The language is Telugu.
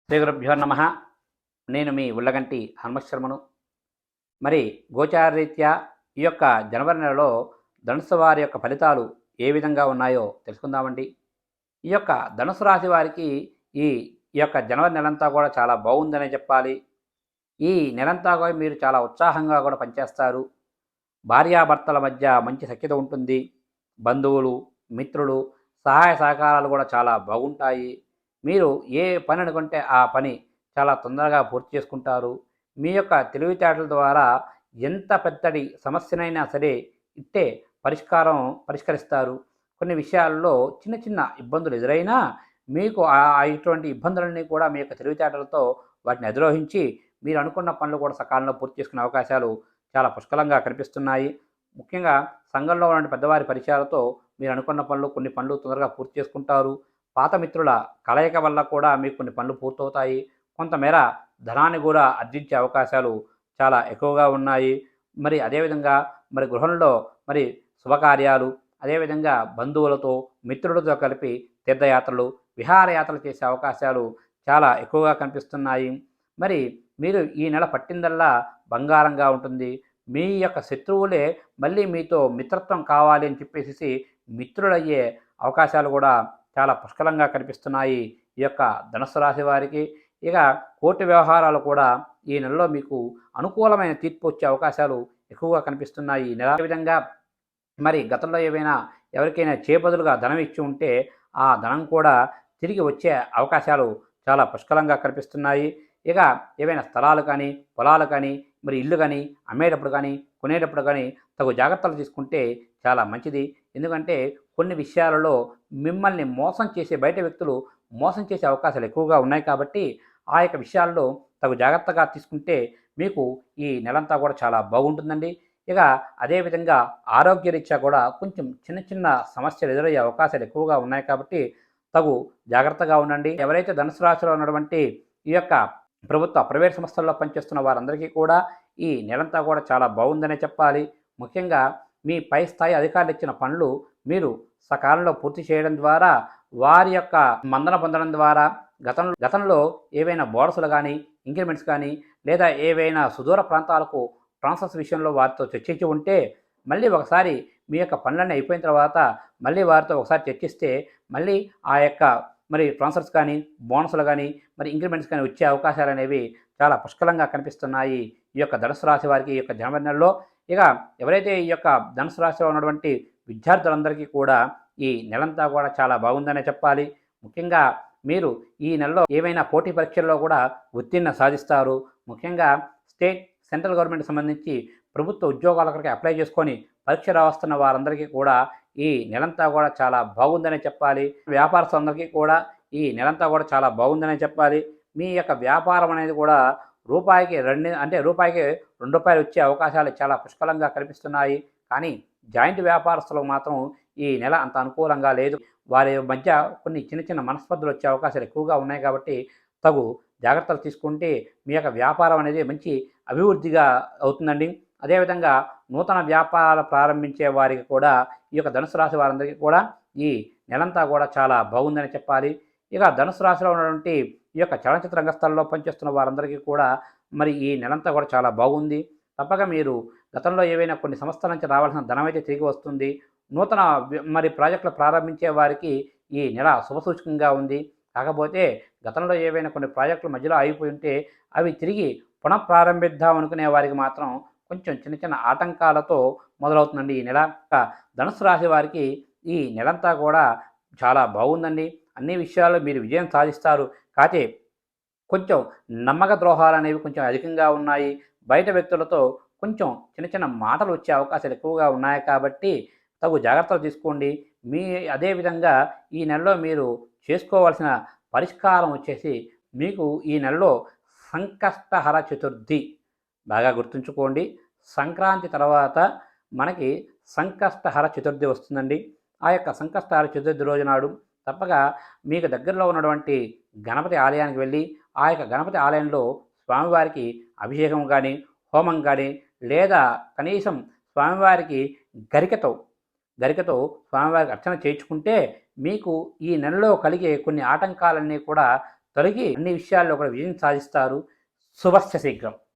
శ్రీ గురుభ్యో నమ. నేను మీ ఉళ్ళగంటి హనుమశర్మను. మరి గోచారరీత్యా ఈ యొక్క జనవరి నెలలో ధనుసు వారి యొక్క ఫలితాలు ఏ విధంగా ఉన్నాయో తెలుసుకుందామండి. ఈ యొక్క ధనుసు రాశి వారికి ఈ ఈ యొక్క జనవరి నెలంతా కూడా చాలా బాగుందనే చెప్పాలి. ఈ నెలంతా కూడా మీరు చాలా ఉత్సాహంగా కూడా పనిచేస్తారు. భార్యాభర్తల మధ్య మంచి సఖ్యత ఉంటుంది. బంధువులు, మిత్రులు, సహాయ సహకారాలు కూడా చాలా బాగుంటాయి. మీరు ఏ పని అనుకుంటే ఆ పని చాలా తొందరగా పూర్తి చేసుకుంటారు. మీ యొక్క తెలివితేటల ద్వారా ఎంత పెద్దటి సమస్యనైనా సరే ఇట్టే పరిష్కరిస్తారు. కొన్ని విషయాల్లో చిన్న చిన్న ఇబ్బందులు ఎదురైనా మీకు ఇటువంటి ఇబ్బందులన్నీ కూడా మీ యొక్క తెలివితేటలతో వాటిని అధిరోహించి మీరు అనుకున్న పనులు కూడా సకాలంలో పూర్తి చేసుకునే అవకాశాలు చాలా పుష్కలంగా కనిపిస్తున్నాయి. ముఖ్యంగా సంఘంలో ఉన్న పెద్దవారి పరిచయాలతో మీరు అనుకున్న కొన్ని పనులు తొందరగా పూర్తి చేసుకుంటారు. పాత మిత్రుల కలయిక వల్ల కూడా మీకు కొన్ని పనులు పూర్తవుతాయి. కొంతమేర ధనాన్ని కూడా ఆర్జించే అవకాశాలు చాలా ఎక్కువగా ఉన్నాయి. మరి అదేవిధంగా గృహంలో శుభకార్యాలు, అదేవిధంగా బంధువులతో, మిత్రులతో కలిపి తీర్థయాత్రలు, విహారయాత్రలు చేసే అవకాశాలు చాలా ఎక్కువగా కనిపిస్తున్నాయి. మరి మీరు ఈ నెల పట్టిందల్లా బంగారంగా ఉంటుంది. మీ యొక్క శత్రువులే మళ్ళీ మీతో మిత్రత్వం కావాలి అని చెప్పేసి మిత్రులయ్యే అవకాశాలు కూడా చాలా పుష్కలంగా కనిపిస్తున్నాయి ఈ యొక్క ధనుస్సు రాశి వారికి. ఇక కోర్టు వ్యవహారాలు కూడా ఈ నెలలో మీకు అనుకూలమైన తీర్పు వచ్చే అవకాశాలు ఎక్కువగా కనిపిస్తున్నాయి ఈ నెల. విధంగా గతంలో ఎవరికైనా చేబదులుగా ధనం ఇచ్చి ఉంటే ఆ ధనం కూడా తిరిగి వచ్చే అవకాశాలు చాలా పుష్కలంగా కనిపిస్తున్నాయి. ఇక ఏవైనా స్థలాలు కానీ, పొలాలు కానీ, ఇల్లు కానీ అమ్మేటప్పుడు కానీ, కొనేటప్పుడు కానీ తగు జాగ్రత్తలు తీసుకుంటే చాలా మంచిది. ఎందుకంటే కొన్ని విషయాలలో మిమ్మల్ని మోసం చేసే బయట వ్యక్తులు మోసం చేసే అవకాశాలు ఎక్కువగా ఉన్నాయి కాబట్టి ఆ యొక్క విషయాల్లో తగు జాగ్రత్తగా తీసుకుంటే మీకు ఈ నెలంతా కూడా చాలా బాగుంటుందండి. ఇక అదేవిధంగా ఆరోగ్యరీత్యా కూడా కొంచెం చిన్న చిన్న సమస్యలు ఎదురయ్యే అవకాశాలు ఎక్కువగా ఉన్నాయి కాబట్టి తగు జాగ్రత్తగా ఉండండి. ఎవరైతే ధనుసు రాశిలో ఉన్నటువంటి ఈ యొక్క ప్రైవేట్ సంస్థల్లో పనిచేస్తున్న వారందరికీ కూడా ఈ నెలంతా కూడా చాలా బాగుందనే చెప్పాలి. ముఖ్యంగా మీ పై స్థాయి అధికారులు ఇచ్చిన పనులు మీరు సకాలంలో పూర్తి చేయడం ద్వారా, వారి యొక్క మన్నన పొందడం ద్వారా గతంలో ఏవైనా బోనస్లు కానీ, ఇంక్రిమెంట్స్ కానీ, లేదా ఏవైనా సుదూర ప్రాంతాలకు ట్రాన్స్ఫర్స్ విషయంలో వారితో చర్చించి ఉంటే మళ్ళీ ఒకసారి మీ యొక్క పనులన్నీ అయిపోయిన తర్వాత మళ్ళీ వారితో ఒకసారి చర్చిస్తే మళ్ళీ ఆ యొక్క ట్రాన్స్ఫర్స్ కానీ, బోనస్లు కానీ, ఇంక్రిమెంట్స్ కానీ వచ్చే అవకాశాలు అనేవి చాలా పుష్కలంగా కనిపిస్తున్నాయి ఈ యొక్క ధనుసు రాశి వారికి ఈ యొక్క జనవరి నెలలో. ఇక ఎవరైతే ఈ యొక్క ధనుసు రాశిలో ఉన్నటువంటి విద్యార్థులందరికీ కూడా ఈ నెలంతా కూడా చాలా బాగుందనే చెప్పాలి. ముఖ్యంగా మీరు ఈ నెలలో ఏవైనా పోటీ పరీక్షల్లో కూడా ఉత్తీర్ణ సాధిస్తారు. ముఖ్యంగా స్టేట్, సెంట్రల్ గవర్నమెంట్ సంబంధించి ప్రభుత్వ ఉద్యోగాలకి అప్లై చేసుకొని పరీక్ష రాస్తున్న వారందరికీ కూడా ఈ నెలంతా కూడా చాలా బాగుందనే చెప్పాలి. వ్యాపారస్తులందరికీ కూడా ఈ నెలంతా కూడా చాలా బాగుందనే చెప్పాలి. మీ యొక్క వ్యాపారం అనేది కూడా రూపాయికి రూపాయికి ₹2 వచ్చే అవకాశాలు చాలా పుష్కలంగా కనిపిస్తున్నాయి. కానీ జాయింట్ వ్యాపారస్తులకు మాత్రం ఈ నెల అంత అనుకూలంగా లేదు. వారి మధ్య కొన్ని చిన్న చిన్న మనస్పర్ధలు వచ్చే అవకాశాలు ఎక్కువగా ఉన్నాయి కాబట్టి తగు జాగ్రత్తలు తీసుకుంటే మీ యొక్క వ్యాపారం అనేది మంచి అభివృద్ధిగా అవుతుందండి. అదేవిధంగా నూతన వ్యాపారాలు ప్రారంభించే వారికి కూడా ఈ యొక్క ధనుసు రాశి వారందరికీ కూడా ఈ నెలంతా కూడా చాలా బాగుందని చెప్పాలి. ఇక ధనుసు రాశిలో ఉన్నటువంటి ఈ యొక్క చలనచిత్ర రంగస్థలంలో పనిచేస్తున్న వారందరికీ కూడా ఈ నెలంతా కూడా చాలా బాగుంది. తప్పక మీరు గతంలో ఏవైనా కొన్ని సంస్థల నుంచి రావాల్సిన ధనం అయితే తిరిగి వస్తుంది. నూతన ప్రాజెక్టులు ప్రారంభించే వారికి ఈ నెల శుభసూచకంగా ఉంది. కాకపోతే గతంలో ఏవైనా కొన్ని ప్రాజెక్టులు మధ్యలో ఆగిపోయి ఉంటే అవి తిరిగి పునఃప్రారంభిద్దాం అనుకునే వారికి మాత్రం కొంచెం చిన్న చిన్న ఆటంకాలతో మొదలవుతుందండి ఈ నెల. ధనుసు రాశి వారికి ఈ నెలంతా కూడా చాలా బాగుందండి. అన్ని విషయాల్లో మీరు విజయం సాధిస్తారు. కాకపోతే కొంచెం నమ్మక ద్రోహాలు అనేవి కొంచెం అధికంగా ఉన్నాయి. బయట వ్యక్తులతో కొంచెం చిన్న చిన్న మాటలు వచ్చే అవకాశాలు ఎక్కువగా ఉన్నాయి కాబట్టి తగు జాగ్రత్తలు తీసుకోండి. అదేవిధంగా ఈ నెలలో మీరు చేసుకోవాల్సిన పరిష్కారం వచ్చేసి మీకు ఈ నెలలో సంకష్టహర చతుర్థి బాగా గుర్తుంచుకోండి. సంక్రాంతి తర్వాత మనకి సంకష్టహర చతుర్థి వస్తుందండి. ఆ యొక్క సంకష్టహర చతుర్థి రోజు నాడు తప్పక మీకు దగ్గరలో ఉన్నటువంటి గణపతి ఆలయానికి వెళ్ళి ఆ యొక్క గణపతి ఆలయంలో స్వామివారికి అభిషేకం కానీ, హోమం కానీ, లేదా కనీసం స్వామివారికి గరికతో స్వామివారికి అర్చన చేయించుకుంటే మీకు ఈ నెలలో కలిగే కొన్ని ఆటంకాలన్నీ కూడా తొలగి అన్ని విషయాల్లో కూడా విజయం సాధిస్తారు. శుభస్య శీఘ్రం.